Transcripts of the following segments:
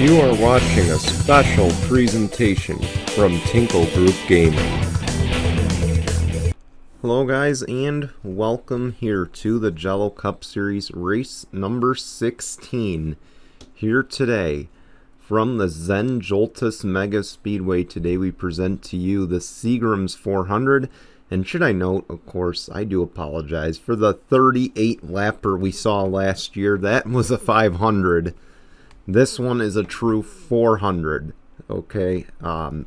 You are watching a special presentation from Tinkle Group Gaming. Hello guys, and welcome here to the Jello Cup Series race number 16. Here today from the Joltis Mega Speedway. Today we present to you the Seagrams 400. And should I note, of course, I do apologize for the 38 lapper we saw last year. That was a 500. This one is a true 400, okay?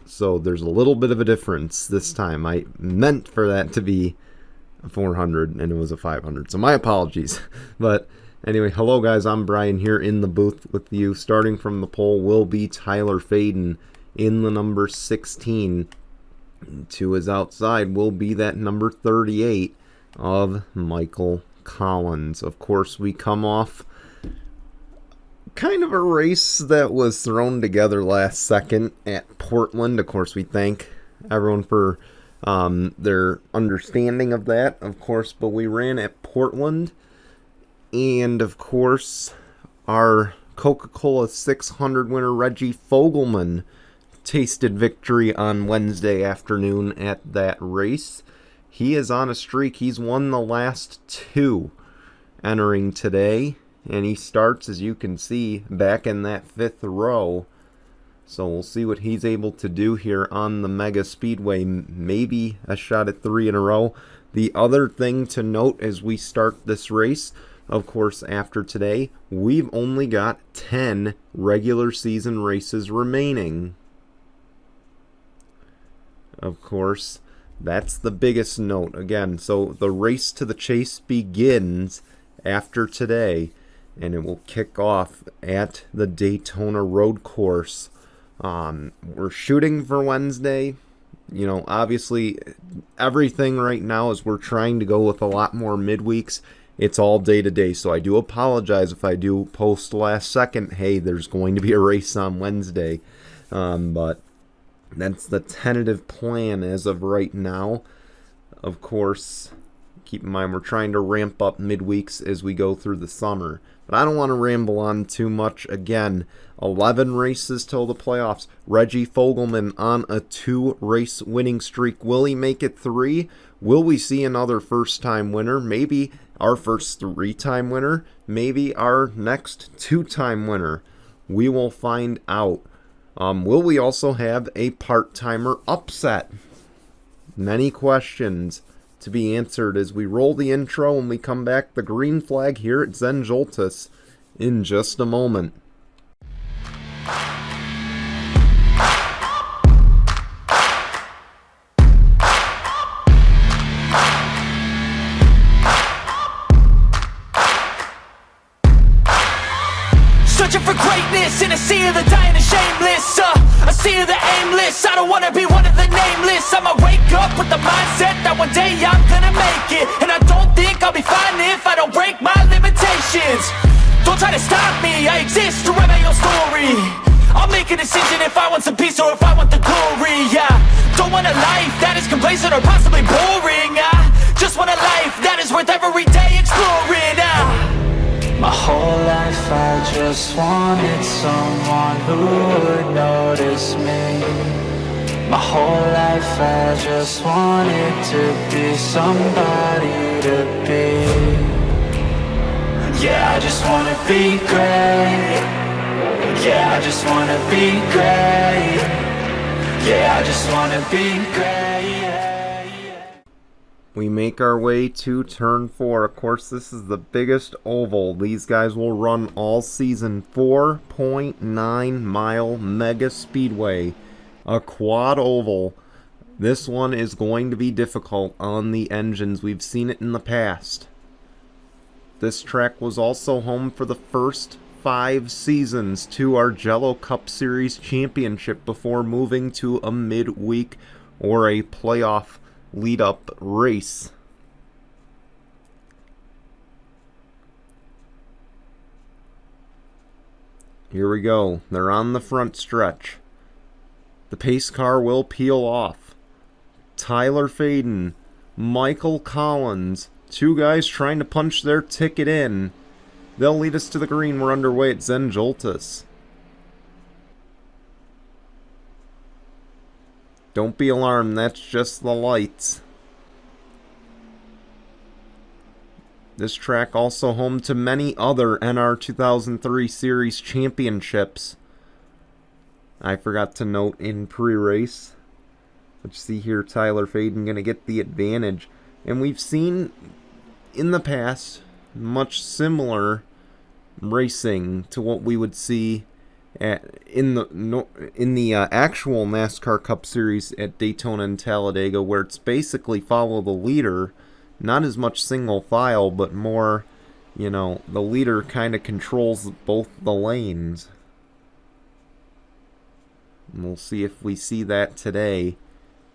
So there's a little bit of a difference this time. I meant for that to be a 400, and it was a 500, so my apologies. But anyway, hello guys, I'm Brian here in the booth with you. Starting from the pole will be Tyler Faden in the number 16. To his outside will be that number 38 of Michael Collins. Of course, we come off kind of a race that was thrown together last second at Portland. Of course, we thank everyone for their understanding of that, of course, but we ran at Portland, and of course, our Coca-Cola 600 winner Reggie Fogelman tasted victory on Wednesday afternoon at that race. He is on a streak. He's won the last two entering today. And he starts, as you can see, back in that fifth row. So we'll see what he's able to do here on the Mega Speedway. Maybe a shot at 3 in a row. The other thing to note as we start this race, of course, after today, we've only got 10 regular season races remaining. Of course, that's the biggest note. Again, so the race to the chase begins after today. And it will kick off at the Daytona Road Course. We're shooting for Wednesday. You know, obviously, everything right now is we're trying to go with a lot more midweeks. It's all day-to-day, so I do apologize if I do post last second, hey, there's going to be a race on Wednesday. But that's the tentative plan as of right now. Of course, keep in mind we're trying to ramp up midweeks as we go through the summer. But I don't want to ramble on too much. Again, 11 races till the playoffs. Reggie Fogelman on a 2-race winning streak. Will he make it 3? Will we see another first-time winner? Maybe our first 3-time winner. Maybe our next 2-time winner. We will find out. Will we also have a part-timer upset? Many questions to be answered as we roll the intro and we come back the green flag here at Joltis in just a moment. Searching for greatness in a sea of the dying and shameless, a sea of the aimless. I don't wanna be one of the nameless. I'ma wake up with the mindset that one day I'm gonna make it, and I don't think I'll be fine if I don't break my limitations. Don't try to stop me, I exist to write my own story. I'll make a decision if I want some peace or if I want the glory. Yeah, don't want a life that is complacent or possibly boring. I just want a life that is worth every day exploring. My whole life I just wanted someone who would notice me. My whole life I just wanted to be somebody to be. Yeah, I just wanna be great. Yeah, I just wanna be great. Yeah, I just wanna be great. We make our way to turn 4. Of course, this is the biggest oval. These guys will run all season. 4.9-mile Mega Speedway. A quad oval. This one is going to be difficult on the engines. We've seen it in the past. This track was also home for the first 5 seasons to our Jello Cup Series championship before moving to a midweek or a playoff lead-up race. Here we go. They're on the front stretch. The pace car will peel off. Tyler Faden, Michael Collins, 2 guys trying to punch their ticket in. They'll lead us to the green. We're underway at Joltis. Don't be alarmed, that's just the lights. This track also home to many other NR 2003 Series championships. I forgot to note in pre-race. Let's see here, Tyler Faden going to get the advantage. And we've seen in the past much similar racing to what we would see in the actual NASCAR Cup Series at Daytona and Talladega, where it's basically follow the leader. Not as much single file, but more, you know, the leader kind of controls both the lanes. And we'll see if we see that today.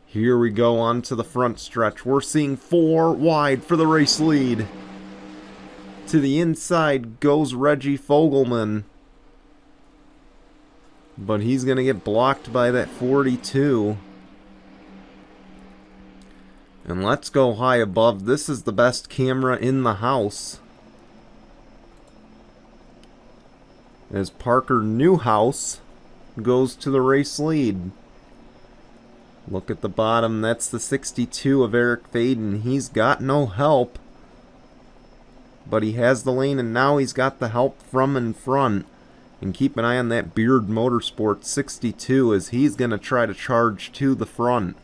Here we go on to the front stretch. We're seeing 4 wide for the race lead. To the inside goes Reggie Fogelman. But he's going to get blocked by that 42. And let's go high above. This is the best camera in the house. As Parker Newhouse goes to the race lead. Look at the bottom. That's the 62 of Eric Faden. He's got no help. But he has the lane, and now he's got the help from in front. And keep an eye on that Beard Motorsports 62 as he's going to try to charge to the front.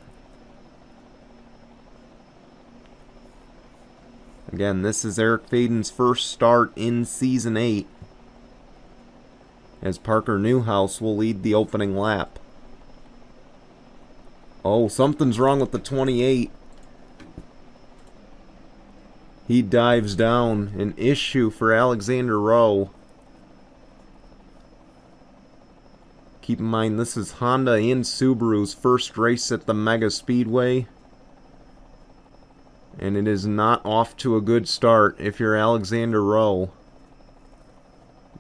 Again, this is Eric Faden's first start in Season 8. As Parker Newhouse will lead the opening lap. Oh, something's wrong with the 28. He dives down. An issue for Alexander Rowe. Keep in mind, this is Honda and Subaru's first race at the Mega Speedway. And it is not off to a good start if you're Alexander Rowe.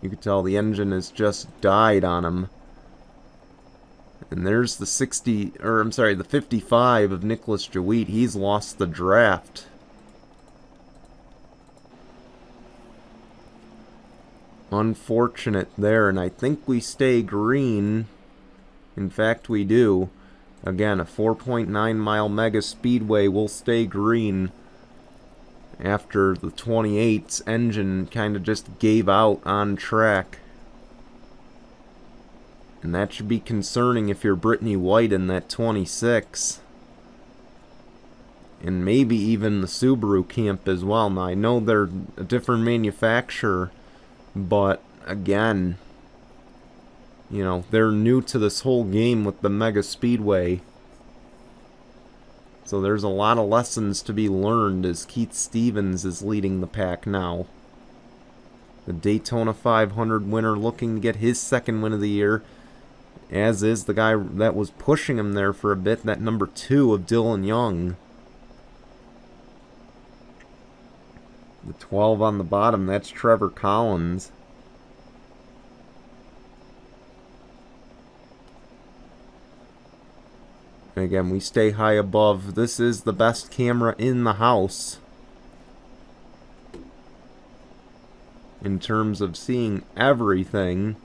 You can tell the engine has just died on him. And there's the 55 of Nicholas Jawit. He's lost the draft. Unfortunate there, and I think we stay green. In fact, we do. Again, a 4.9 mile Mega Speedway will stay green after the 28's engine kind of just gave out on track. And that should be concerning if you're Brittany White in that 26. And maybe even the Subaru camp as well. Now, I know they're a different manufacturer, but again, you know, they're new to this whole game with the Mega Speedway. So there's a lot of lessons to be learned as Keith Stevens is leading the pack now. The Daytona 500 winner looking to get his second win of the year. As is the guy that was pushing him there for a bit, that number 2 of Dylan Young. The 12 on the bottom, that's Trevor Collins. And again, we stay high above. This is the best camera in the house in terms of seeing everything.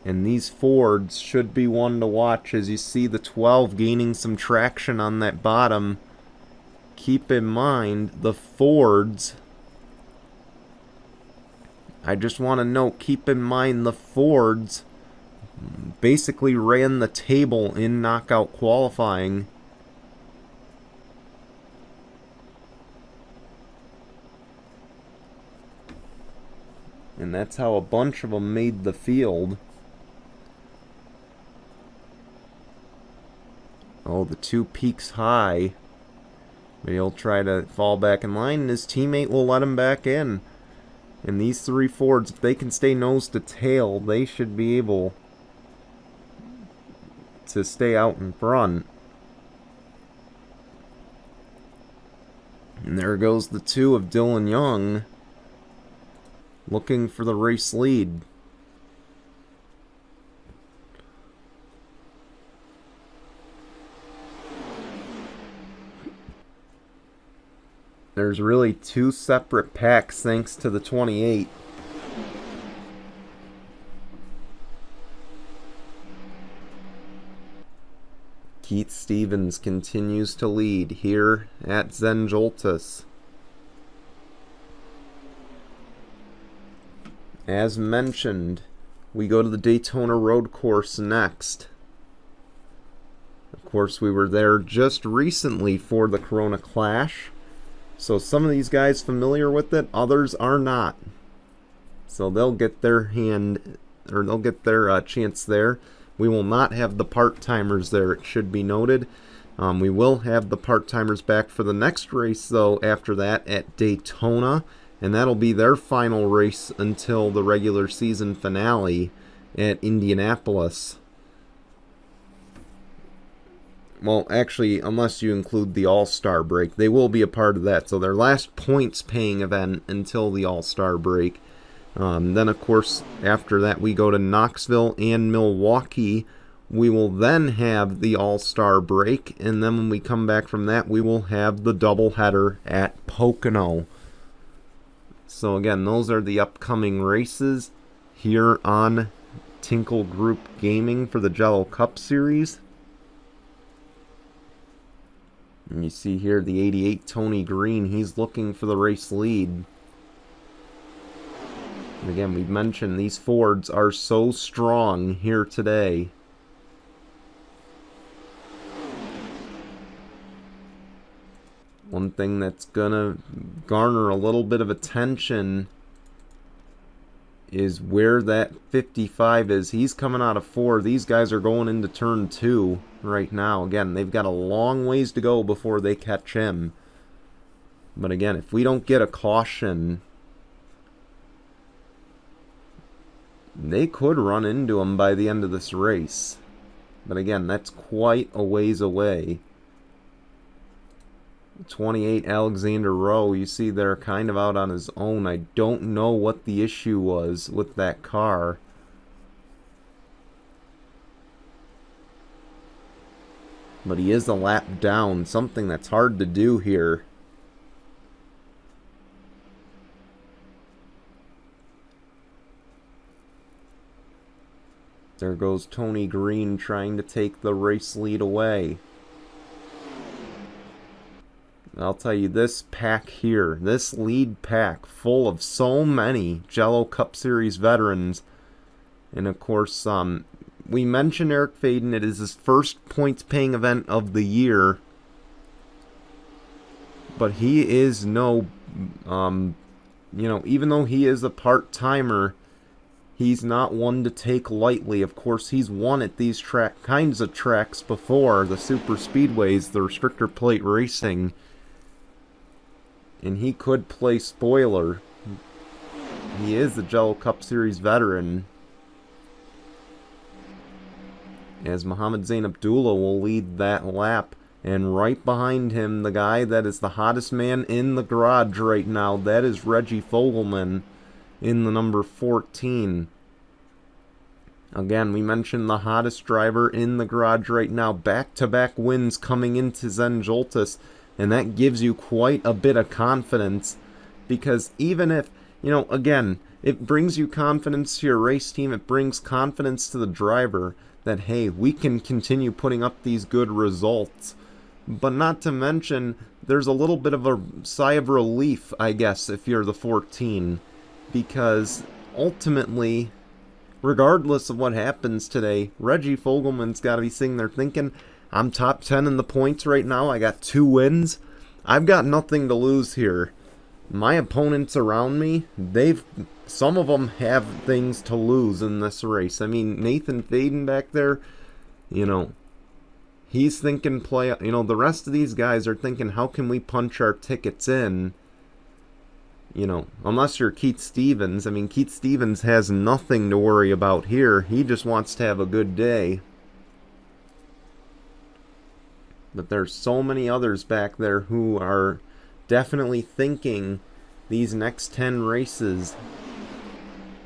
And these Fords should be one to watch as you see the 12 gaining some traction on that bottom. Keep in mind, the Fords, I just want to note, keep in mind the Fords basically ran the table in knockout qualifying. And that's how a bunch of them made the field. Oh, the 2 peaks high. But he'll try to fall back in line, and his teammate will let him back in. And these 3 Fords, if they can stay nose to tail, they should be able to stay out in front. And there goes the 2 of Dylan Young, looking for the race lead. There's really 2 separate packs thanks to the 28. Keith Stevens continues to lead here at Joltis. As mentioned, we go to the Daytona Road Course next. Of course, we were there just recently for the Corona Clash, so some of these guys familiar with it, others are not. So they'll get their chance there. We will not have the part-timers there, it should be noted. We will have the part-timers back for the next race, though, after that at Daytona. And that'll be their final race until the regular season finale at Indianapolis. Well, actually, unless you include the All-Star break, they will be a part of that. So their last points-paying event until the All-Star break. Then, of course, after that, we go to Knoxville and Milwaukee. We will then have the All-Star break, and then when we come back from that, we will have the doubleheader at Pocono. So again, those are the upcoming races here on Tinkle Group Gaming for the Jello Cup Series. And you see here the 88 Tony Green, he's looking for the race lead. And again, we've mentioned these Fords are so strong here today. One thing that's gonna garner a little bit of attention is where that 55 is. He's coming out of 4. These guys are going into turn 2 right now. Again, they've got a long ways to go before they catch him. But again, if we don't get a caution, they could run into him by the end of this race. But again, that's quite a ways away. 28 Alexander Rowe, you see they're kind of out on his own. I don't know what the issue was with that car. But he is a lap down, something that's hard to do here. There goes Tony Green trying to take the race lead away. I'll tell you, this pack here, this lead pack, full of so many Jello Cup Series veterans. And of course, we mentioned Eric Faden. It is his first points-paying event of the year. But he is even though he is a part-timer, he's not one to take lightly. Of course, he's won at these kinds of tracks before, the super speedways, the restrictor plate racing. And he could play spoiler. He is a Jello Cup Series veteran. As Mohammed Zain Abdullah will lead that lap. And right behind him, the guy that is the hottest man in the garage right now, that is Reggie Fogelman in the number 14. Again, we mentioned the hottest driver in the garage right now. Back-to-back wins coming into Joltis. And that gives you quite a bit of confidence, because even if, again, it brings you confidence to your race team, it brings confidence to the driver that, hey, we can continue putting up these good results. But not to mention, there's a little bit of a sigh of relief, I guess, if you're the 14, because ultimately, regardless of what happens today, Reggie Fogelman's got to be sitting there thinking, I'm top 10 in the points right now. I got 2 wins. I've got nothing to lose here. My opponents around me, some of them have things to lose in this race. I mean, Nathan Faden back there, he's thinking the rest of these guys are thinking, how can we punch our tickets in? Unless you're Keith Stevens. I mean, Keith Stevens has nothing to worry about here. He just wants to have a good day. But there's so many others back there who are definitely thinking these next 10 races,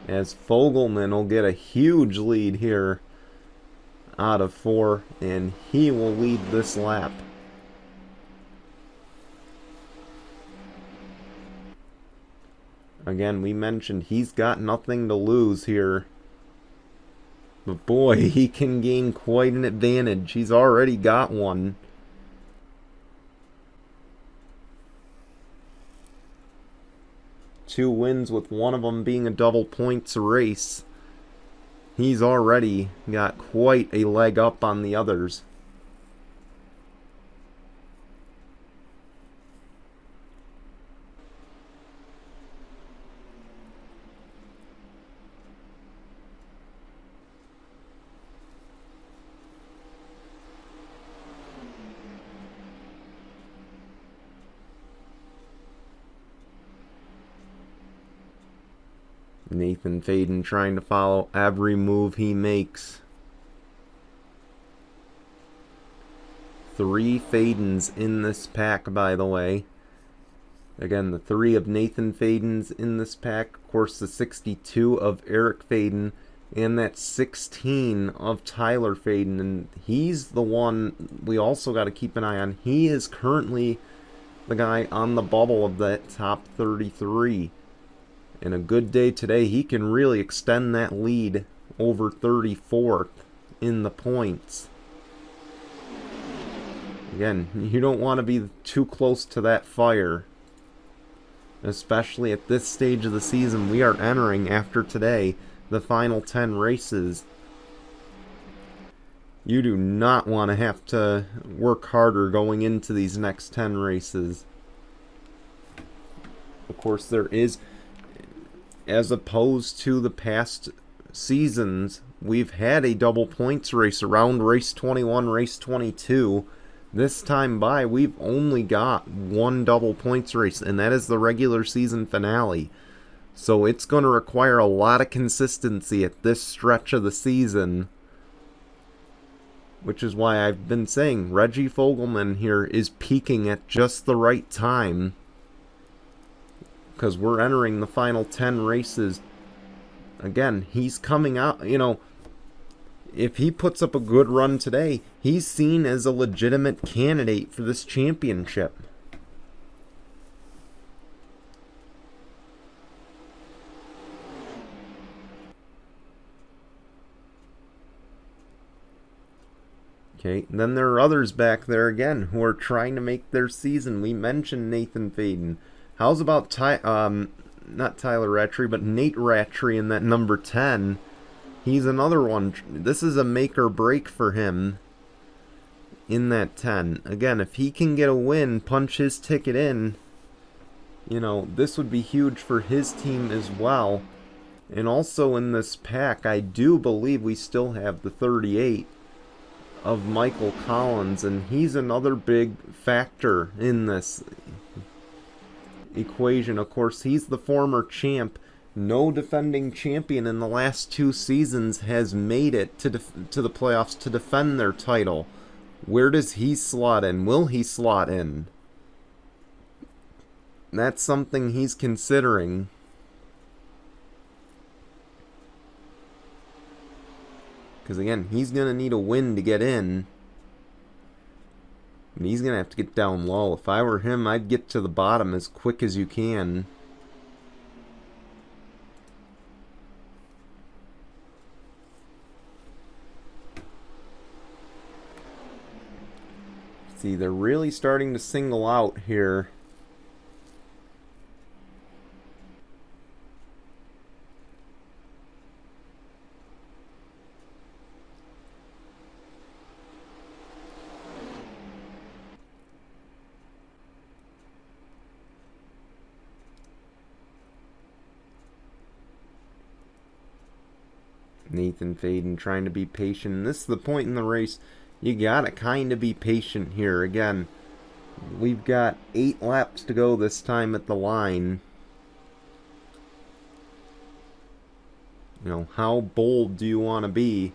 as Fogelman will get a huge lead here out of 4, and he will lead this lap. Again, we mentioned he's got nothing to lose here. But boy, he can gain quite an advantage. He's already got one. Two wins, with one of them being a double points race. He's already got quite a leg up on the others. Nathan Faden trying to follow every move he makes. 3 Fadens in this pack, by the way. Again, the 3 of Nathan Faden's in this pack. Of course, the 62 of Eric Faden. And that 16 of Tyler Faden. And he's the one we also got to keep an eye on. He is currently the guy on the bubble of that top 33. In a good day today, he can really extend that lead over 34th in the points. Again, you don't want to be too close to that fire. Especially at this stage of the season. We are entering, after today, the final 10 races. You do not want to have to work harder going into these next 10 races. Of course, there is, as opposed to the past seasons, we've had a double points race around race 21, race 22. This time by, we've only got one double points race, and that is the regular season finale. So it's going to require a lot of consistency at this stretch of the season. Which is why I've been saying Reggie Fogelman here is peaking at just the right time. Because we're entering the final 10 races. Again, he's coming out, you know, if he puts up a good run today, he's seen as a legitimate candidate for this championship. Okay, and then there are others back there again who are trying to make their season. We mentioned Nathan Faden. How's about not Tyler Rattray, but Nate Rattray in that number 10? He's another one. This is a make or break for him in that 10. Again, if he can get a win, punch his ticket in, you know, this would be huge for his team as well. And also in this pack, I do believe we still have the 38 of Michael Collins, and he's another big factor in this equation. Of course, he's the former champ. No defending champion in the last 2 seasons has made it to the playoffs to defend their title. Where does he slot in? Will he slot in? That's something he's considering. Because again, he's going to need a win to get in. And he's going to have to get down low. If I were him, I'd get to the bottom as quick as you can. See, they're really starting to single out here. Nathan Faden trying to be patient. This is the point in the race. You gotta kind of be patient here. Again, we've got 8 laps to go this time at the line. You know, how bold do you want to be?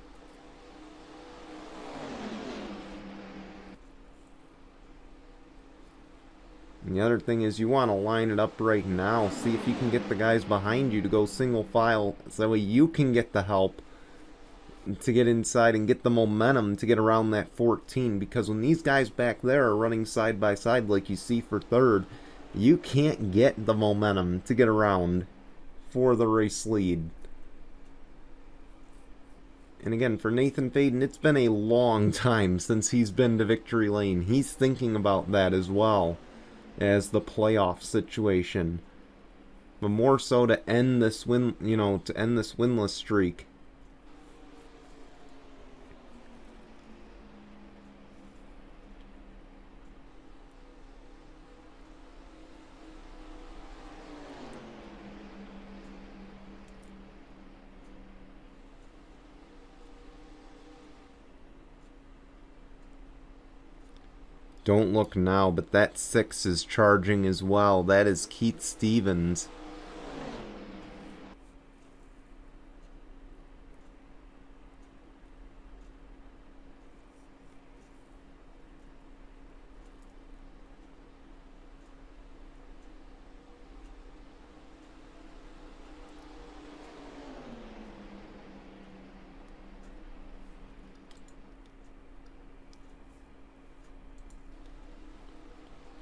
And the other thing is you want to line it up right now. See if you can get the guys behind you to go single file, so that way you can get the help to get inside and get the momentum to get around that 14. Because when these guys back there are running side by side like you see for third, you can't get the momentum to get around for the race lead. And again, for Nathan Faden, it's been a long time since he's been to victory lane. He's thinking about that as well as the playoff situation. But more so to end this to end this winless streak. Don't look now, but that 6 is charging as well. That is Keith Stevens.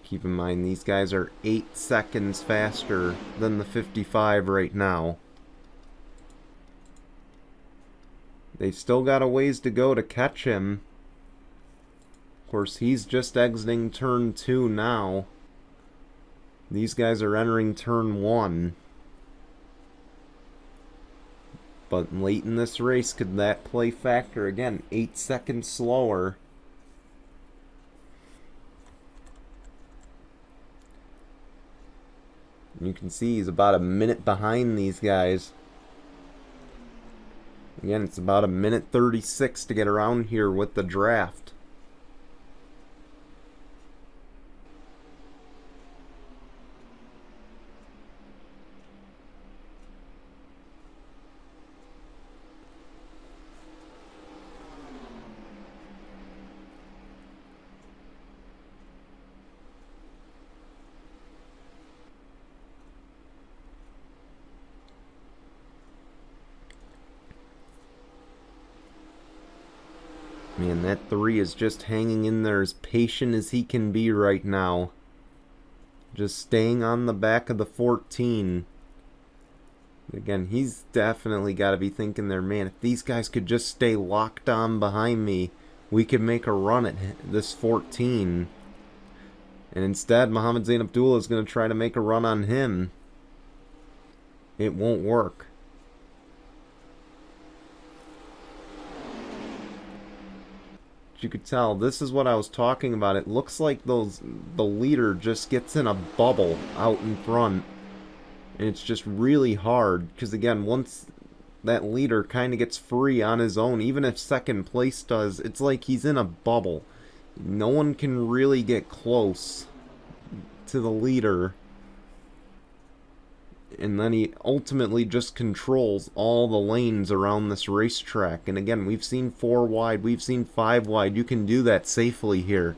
Keep in mind, these guys are 8 seconds faster than the 55 right now. They've still got a ways to go to catch him. Of course, he's just exiting turn 2 now. These guys are entering turn 1. But late in this race, could that play factor? Again, 8 seconds slower. You can see he's about a minute behind these guys. Again, it's about a minute 36 to get around here with the draft. Man, that 3 is just hanging in there as patient as he can be right now. Just staying on the back of the 14. Again, he's definitely got to be thinking there, man, if these guys could just stay locked on behind me, we could make a run at this 14. And instead, Mohammed Zain Abdullah is going to try to make a run on him. It won't work. You could tell this is what I was talking about. It looks like the leader just gets in a bubble out in front, and it's just really hard because again, once that leader kind of gets free on his own, even if second place does, it's like he's in a bubble. No one can really get close to the leader, and then he ultimately just controls all the lanes around this racetrack. And again, we've seen 4 wide, we've seen 5 wide. You can do that safely here.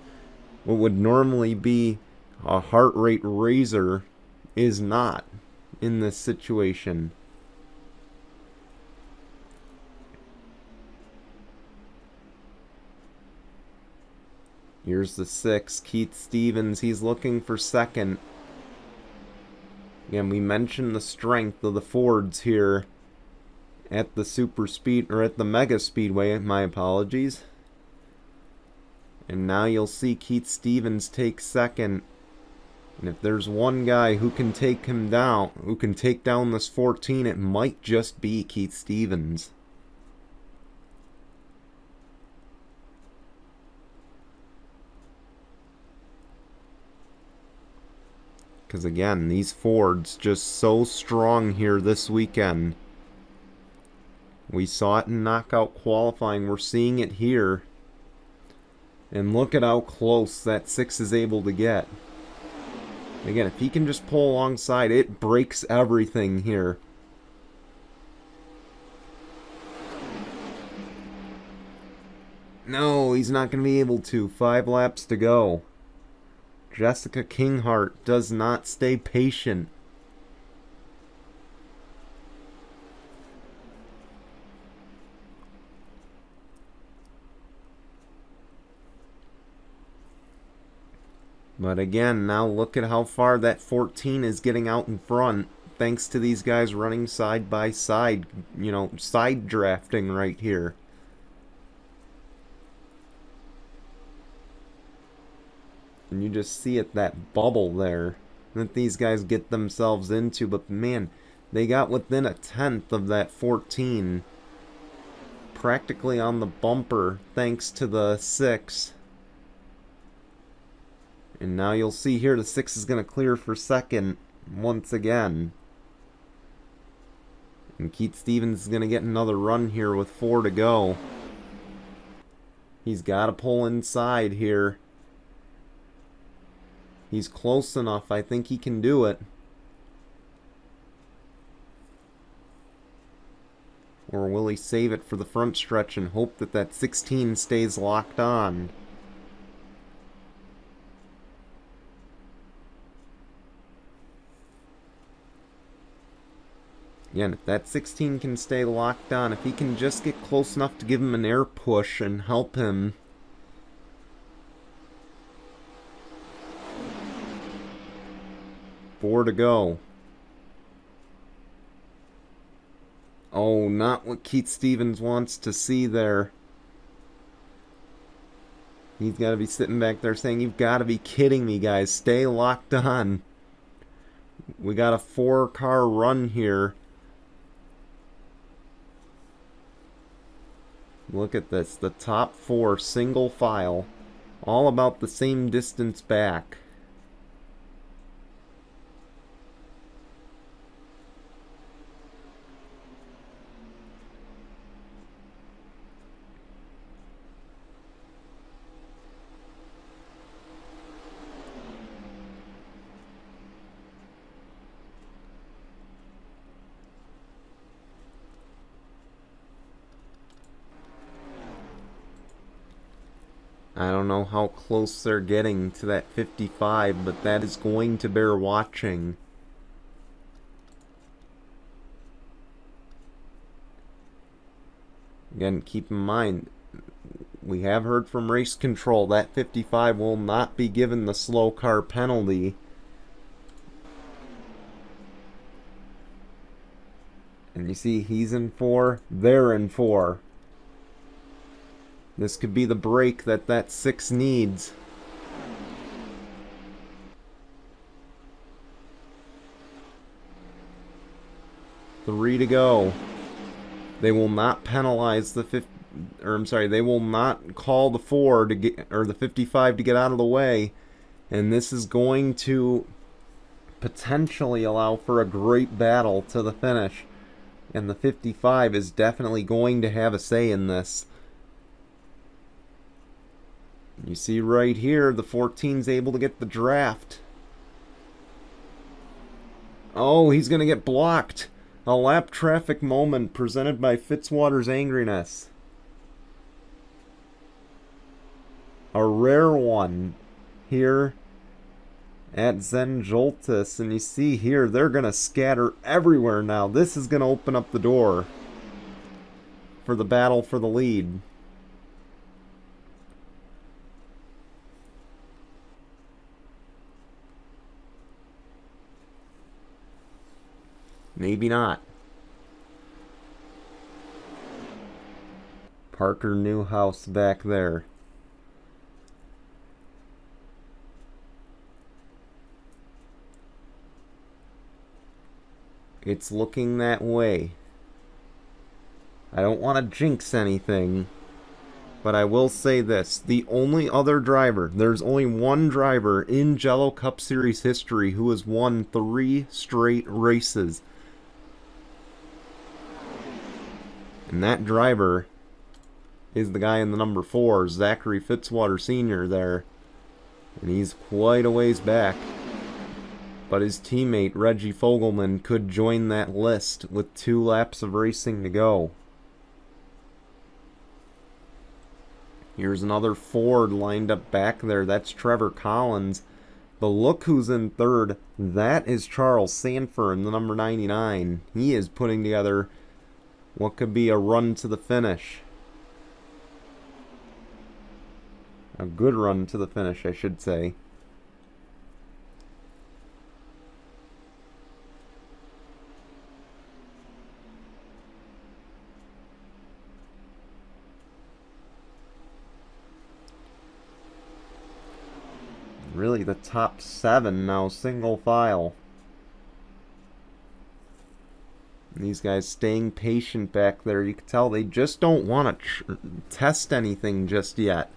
What would normally be a heart rate raiser is not in this situation. Here's the 6, Keith Stevens. He's looking for second. Again, we mentioned the strength of the Fords here at the super speed, or at the mega speedway, my apologies. And now you'll see Keith Stevens take second. And if there's one guy who can take him down, who can take down this 14, it might just be Keith Stevens. Because again, these Fords just so strong here this weekend. We saw it in knockout qualifying. We're seeing it here. And look at how close that 6 is able to get. Again, if he can just pull alongside, it breaks everything here. No, he's not going to be able to. 5 laps to go. Jessica Kinghart does not stay patient. But again, now look at how far that 14 is getting out in front, thanks to these guys running side by side, side drafting right here. And you just see it, that bubble there that these guys get themselves into. But man, they got within a tenth of that 14. Practically on the bumper thanks to the 6. And now you'll see here the 6 is going to clear for second once again. And Keith Stevens is going to get another run here with 4 to go. He's got to pull inside here. He's close enough. I think he can do it. Or will he save it for the front stretch and hope that that 16 stays locked on? Again, if that 16 can stay locked on, if he can just get close enough to give him an air push and help him. Four to go. Oh, not what Keith Stevens wants to see there. He's got to be sitting back there saying, you've got to be kidding me, guys. Stay locked on. We got a 4-car run here. Look at this. The top 4 single file. All about the same distance back. I don't know how close they're getting to that 55, but that is going to bear watching. Again, keep in mind, we have heard from race control that 55 will not be given the slow car penalty. And you see, he's in 4, they're in 4. This could be the break that 6 needs. Three to go. They will not penalize the they will not call the 4 to get, or the 55 to get out of the way. And this is going to potentially allow for a great battle to the finish. And the 55 is definitely going to have a say in this. You see right here, the 14's able to get the draft. Oh, he's going to get blocked. A lap traffic moment presented by Fitzwater's Angriness. A rare one here at Joltis. And you see here, they're going to scatter everywhere now. This is going to open up the door for the battle for the lead. Maybe not. Parker Newhouse back there. It's looking that way. I don't want to jinx anything, but I will say this. The only other driver, there's only one driver in Jello Cup Series history who has won 3 straight races. And that driver is the guy in the number 4, Zachary Fitzwater Sr. there. And he's quite a ways back. But his teammate, Reggie Fogelman, could join that list with 2 laps of racing to go. Here's another Ford lined up back there. That's Trevor Collins. But look who's in 3rd. That is Charles Sanford in the number 99. He is putting together what could be a run to the finish. A good run to the finish, I should say. really the top 7 now, single file. And these guys staying patient back there. You can tell they just don't want to test anything just yet.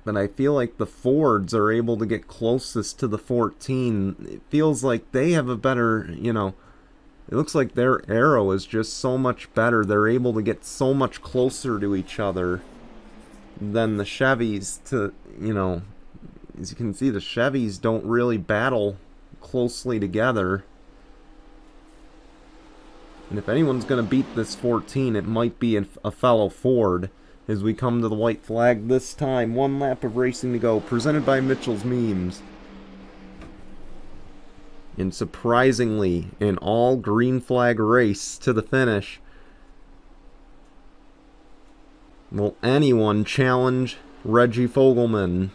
But I feel like the Fords are able to get closest to the 14. It feels like they have a better, you know, it looks like their aero is just so much better. They're able to get so much closer to each other than the Chevys to, you know, as you can see, the Chevys don't really battle closely together. And if anyone's going to beat this 14, it might be a fellow Ford. As we come to the white flag this time, 1 lap of racing to go, presented by Mitchell's Memes. And surprisingly, an all green flag race to the finish. Will anyone challenge Reggie Fogelman?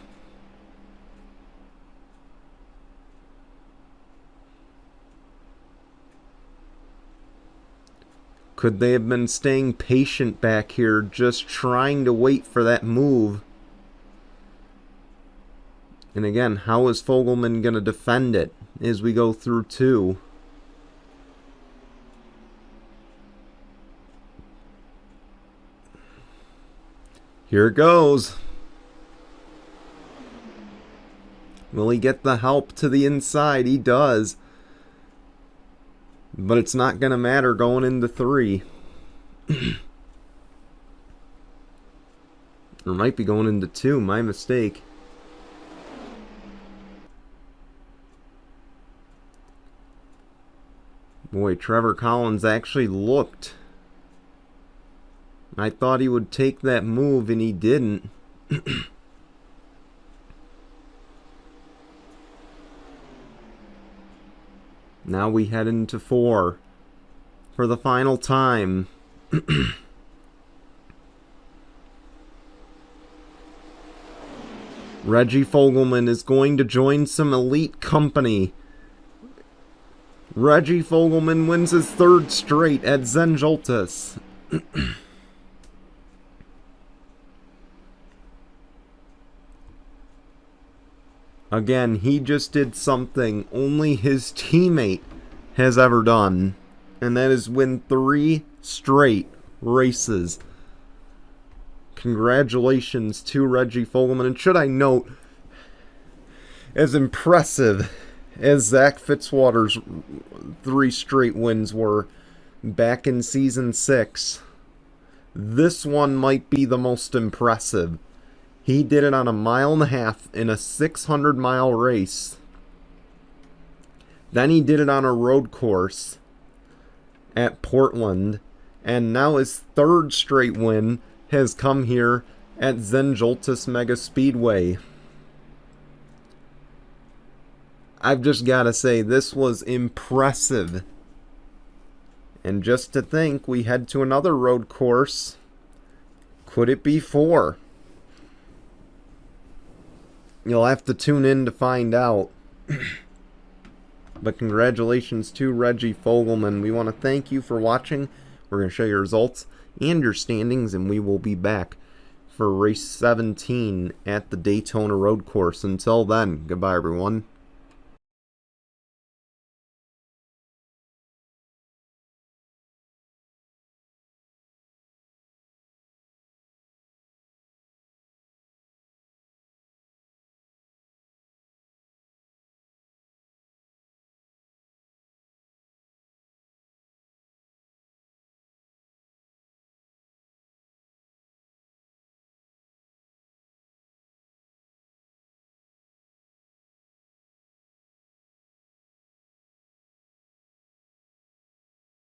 Could they have been staying patient back here, just trying to wait for that move? And again, how is Fogelman going to defend it as we go through 2? Here it goes. Will he get the help to the inside? He does. But it's not going to matter going into 3. Or might be going into 2, my mistake. Boy, Trevor Collins actually looked. I thought he would take that move and he didn't. Now we head into 4 for the final time. Reggie Fogelman is going to join some elite company. Reggie Fogelman wins his 3rd straight at Joltis. Again, he just did something only his teammate has ever done, and that is win 3 straight races. Congratulations to Reggie Fogelman. And should I note, as impressive as Zach Fitzwater's 3 straight wins were back in Season 6, this one might be the most impressive. He did it on a 1.5 miles in a 600-mile race. Then he did it on a road course at Portland. And now his 3rd straight win has come here at Joltis Mega Speedway. I've just got to say, this was impressive. And just to think, we head to another road course. Could it be 4? You'll have to tune in to find out. But congratulations to Reggie Fogelman. We want to thank you for watching. We're going to show your results and your standings, and we will be back for race 17 at the Daytona Road Course. Until then, goodbye everyone.